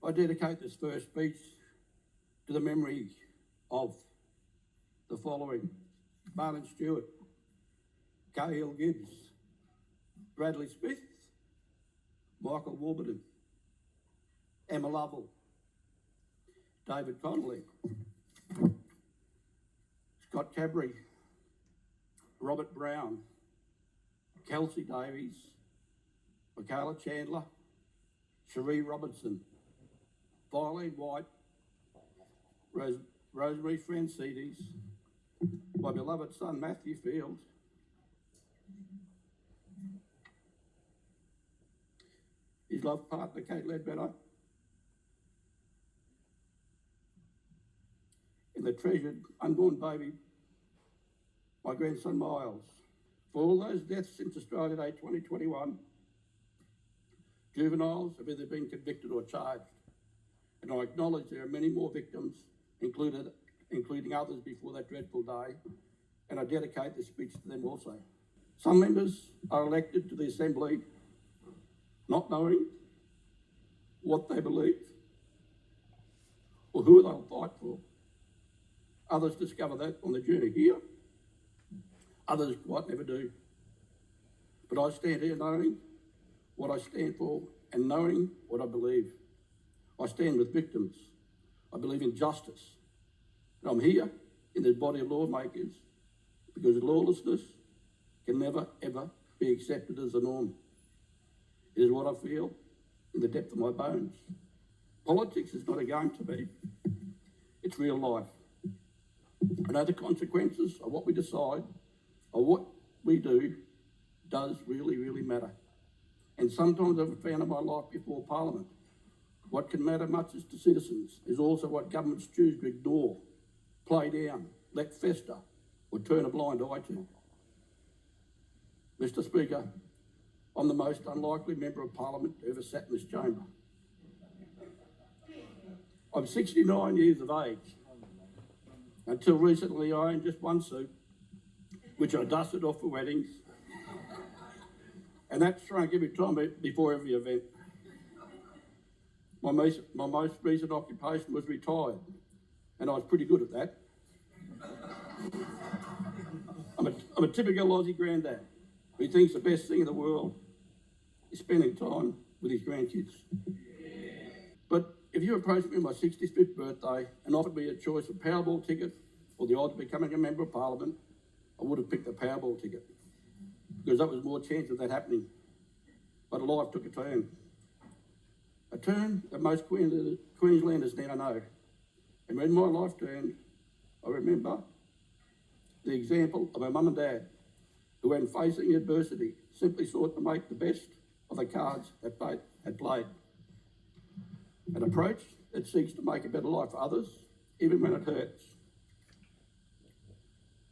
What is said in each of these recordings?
I dedicate this first speech to the memory of the following: Barnard Stewart, Cahill Gibbs, Bradley Smith, Michael Warburton, Emma Lovell, David Connolly, Scott Cadbury, Robert Brown, Kelsey Davies, Michaela Chandler, Cherie Robertson, Violene White, Rosemary Francides, my beloved son Matthew Field, his love partner Kate Ledbetter, and the treasured unborn baby, my grandson Miles. For all those deaths since Australia Day 2021, juveniles have either been convicted or charged, and I acknowledge there are many more victims, including others before that dreadful day, and I dedicate this speech to them also. Some members are elected to the Assembly not knowing what they believe or who they'll fight for. Others discover that on the journey here. Others quite never do. But I stand here knowing what I stand for and knowing what I believe. I stand with victims. I believe in justice. And I'm here in this body of lawmakers because lawlessness can never, ever be accepted as the norm. It is what I feel in the depth of my bones. Politics is not a game to me. It's real life. I know the consequences of what we decide or what we do does really, really matter. And sometimes I've found in my life before Parliament, what can matter much as to citizens is also what governments choose to ignore, play down, let fester, or turn a blind eye to. Mr. Speaker, I'm the most unlikely member of Parliament to ever sat in this chamber. I'm 69 years of age. Until recently, I owned just one suit, which I dusted off for weddings, and that shrunk every time before every event. My most recent occupation was retired, and I was pretty good at that. I'm a typical Aussie granddad who thinks the best thing in the world is spending time with his grandkids. But if you approached me on my 65th birthday and offered me a choice of Powerball ticket or the odds of becoming a member of Parliament, I would have picked the Powerball ticket because that was more chance of that happening. But life took a turn that most Queenslanders now know. And when my life turned, I remember the example of my mum and dad, who when facing adversity simply sought to make the best of the cards that fate had played. An approach that seeks to make a better life for others, even when it hurts.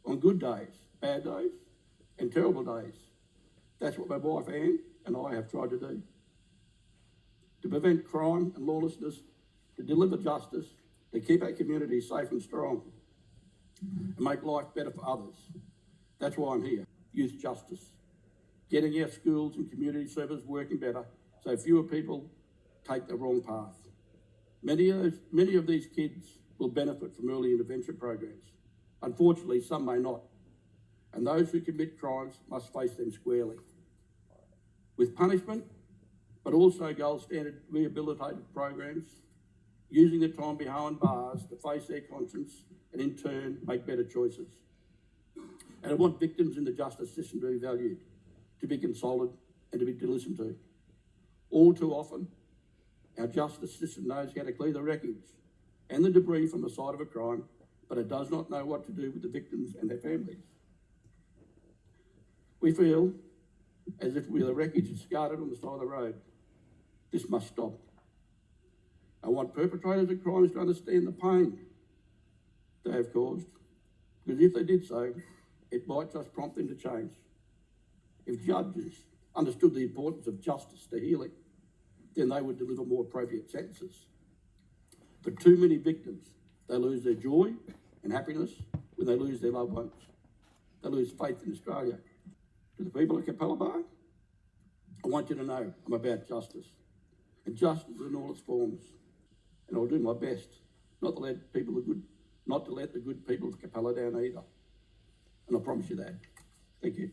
On good days, bad days, and terrible days. That's what my wife Anne and I have tried to do. To prevent crime and lawlessness, to deliver justice, to keep our communities safe and strong, and make life better for others. That's why I'm here. Youth justice. Getting our schools and community services working better so fewer people take the wrong path. Many of these kids will benefit from early intervention programs. Unfortunately, some may not. And those who commit crimes must face them squarely. With punishment, but also gold standard rehabilitative programs, using the time behind bars to face their conscience and in turn make better choices. And I want victims in the justice system to be valued, to be consulted and to be listened to. All too often, our justice system knows how to clear the wreckage and the debris from the site of a crime, but it does not know what to do with the victims and their families. We feel as if we're the wreckage discarded on the side of the road. This must stop. I want perpetrators of crimes to understand the pain they have caused, because if they did so, it might just prompt them to change. If judges understood the importance of justice to healing, then they would deliver more appropriate sentences. For too many victims, they lose their joy and happiness when they lose their loved ones. They lose faith in Australia. To the people of Capella Bar, I want you to know I'm about justice. And justice in all its forms. and I'll do my best not to let the good people of Capella down either. And I promise you that. Thank you.